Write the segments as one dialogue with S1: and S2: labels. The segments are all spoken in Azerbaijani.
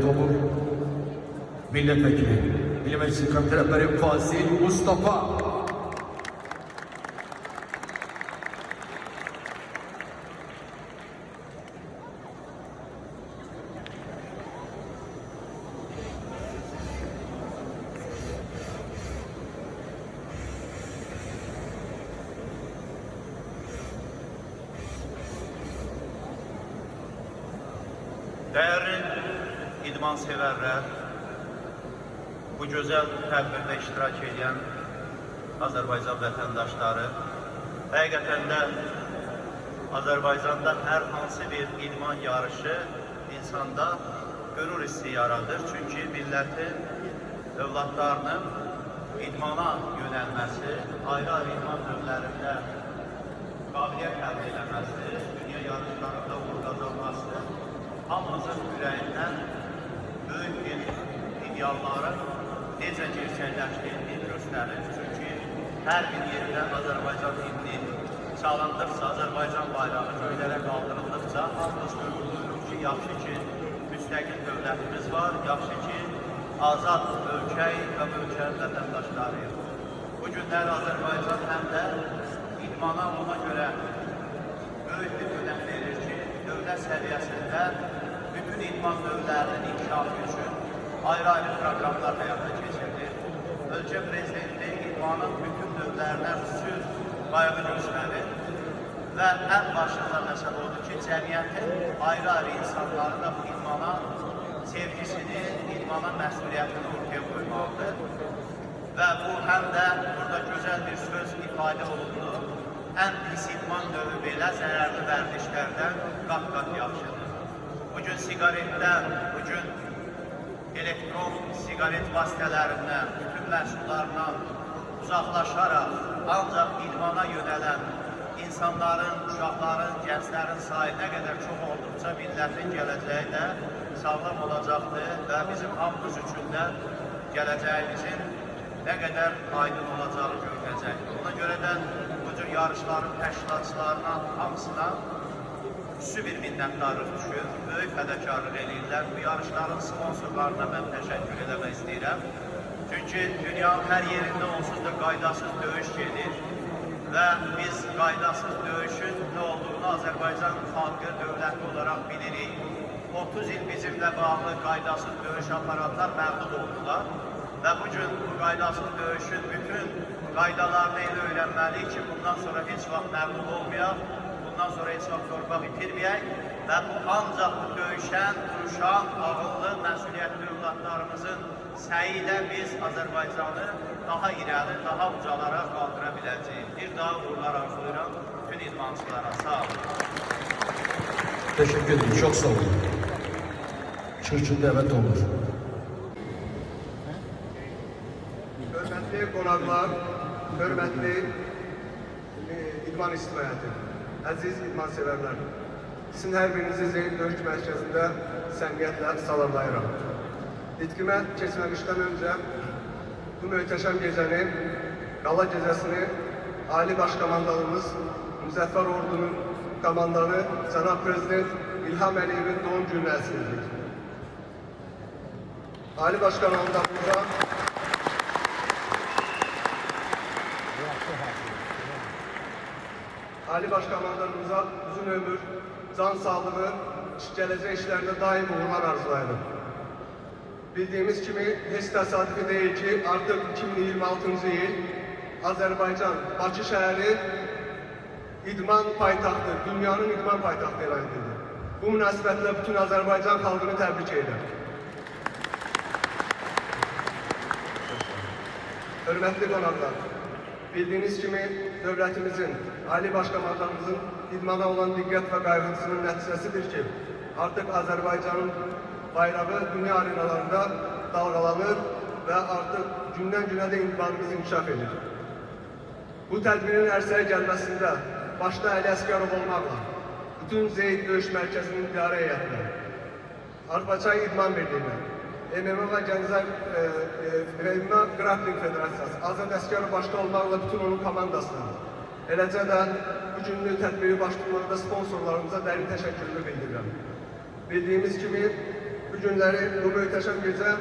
S1: Devlet Tomur, Milletvekili, İl Meclisi Komite Rehberi Fazil Mustafa.
S2: Değerli idman severler, bu güzel tədbirdə iştirak edən Azərbaycan vətəndaşları, həqiqətən də Azərbaycanda hər hansı bir idman yarışı insanda qürur hissi yaradır. Çünki millətin, övladlarının idmana yönəlməsi, ayrı-ayrı idman növlərində qabiliyyət əldə eləməsi, dünya yarışlarında uğur qazanması hamımızın ürəyindən böyük bir idealların necə gerçəkləşdiğini göstərir. Çünki hər bir yerdə Azərbaycan himni çalındıqca, Azərbaycan bayrağı göylərə qaldırıldıqca hamımız qürur duyuruq ki, yaxşı ki, müstəqil dövlətimiz var, yaxşı ki, azad ölkəy və ölkənin vətəndaşlarıyıq. Bu günlər Azərbaycan həm də idmana ona görə böyük bir önəm verir ki, dövlət səviyyəsində bütün idman növlərinin inkişafı üçün ayrı-ayrı proqramlar həyata keçirilir. Ölkə prezidenti idmanın bütün növlərinə xüsusi qayğı göstərir və ən başında məsələ odur ki, cəmiyyətin ayrı-ayrı insanları da bu idmana sevgisini, idmana məsuliyyətini ortaya qoymalıdır. Və bu həm də burada gözəl bir söz ifadə olundu. Ən pis idman növü belə zərərli vərdişlərdən qat-qat yaxşıdır. Bugün sigaretdən, bugün elektron sigaret vasitələrindən, bütün məhsullarından uzaqlaşaraq ancaq idmana yönələn insanların, uşaqların, gənclərin sayı nə qədər çox olduqca millətin gələcəyi də sağlam olacaqdır və bizim hamımız üçün də gələcəyimizin nə qədər aydın olacağı görünəcəkdir. Ona görə də bu cür yarışların təşkilatçılarına hamısına xüsusi bir minnətdarlıq düşür, böyük fədakarlıq edirlər. Bu yarışların sponsorlarına mən təşəkkür eləmək istəyirəm. Çünki dünyanın hər yerində onsuz da qaydasız döyüş gedir və biz qaydasız döyüşün nə olduğunu Azərbaycan xalqı dövləti olaraq bilirik. 30 il bizimlə bağlı qaydasız döyüş aparatlar məğlub oldular və bugün bu qaydasız döyüşün bütün qaydalarını elə öyrənməliyik ki, bundan sonra heç vaxt məğlub olmayaq, bundan sonra heç vaxt torpaq itirməyək və bu ancaq bu döyüşən, duruşan, ağıllı, məsuliyyətli övladlarımızın səyi ilə biz Azərbaycanı daha irəli, daha ucalara qaldıra biləcəyik. Bir daha uğurlar arzulayıram bütün idmançılara. Sağ olun.
S1: Teşekkür ederim. Çok sağ olun. Çırçın Devlet Tomur.
S3: Hörmətli qonaqlar, hörmətli idman istiməyəti, əziz idman sevərlər, sizin hər birinizi Zeyn Döyüş Mərkəzində səmimiyyətlə salamlayıram. İtkimə keçməmişdən öncə bu möhtəşəm gecəni, qala gecəsini Ali Başkomandanımız Müzəffər Ordunun komandanı Cənab Prezident İlham Əliyevin doğum gününə əsirdik. Ali Başkomandanımıza Ali Başkomandanımıza uzun ömür, can sağlığı, gələcək işlərində daim uğurlar arzulayırım. Bildiğimiz kimi heç təsadüfi deyil ki, artıq 2026-cı il Azərbaycan, Bakı şəhəri idman paytaxtı, dünyanın idman paytaxtı elan edildi. Bu münasibətlə bütün Azərbaycan xalqını təbrik edirəm. Hörmətli qonaqlar, bildiğiniz kimi dövlətimizin, Ali Başkomandanımızın idmana olan diqqət və qayğısının nəticəsidir ki, artıq Azərbaycanın bayrağı dünya arenalarında dalgalanır və artıq gündən-günə də idmanımız inkişaf edir. Bu tədbirin ərsəyə gəlməsində başda Əli Əsgərov olmaqla bütün Zeyn Döyüş Mərkəzinin idarə heyətinə, Arpaçay İdman Birliyinə, MMA və Gənclər MMA Grappling Federasiyası, Azad Əsgərov başda olmaqla bütün onun komandasına, eləcə də bu günlük tədbiri baş tutmaqda sponsorlarımıza dərin təşəkkürünü bildirirəm. Bildiğimiz kimi bu günləri bu möhtəşəm gecə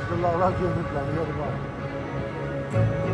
S4: Bismillahirrahmanirrahim.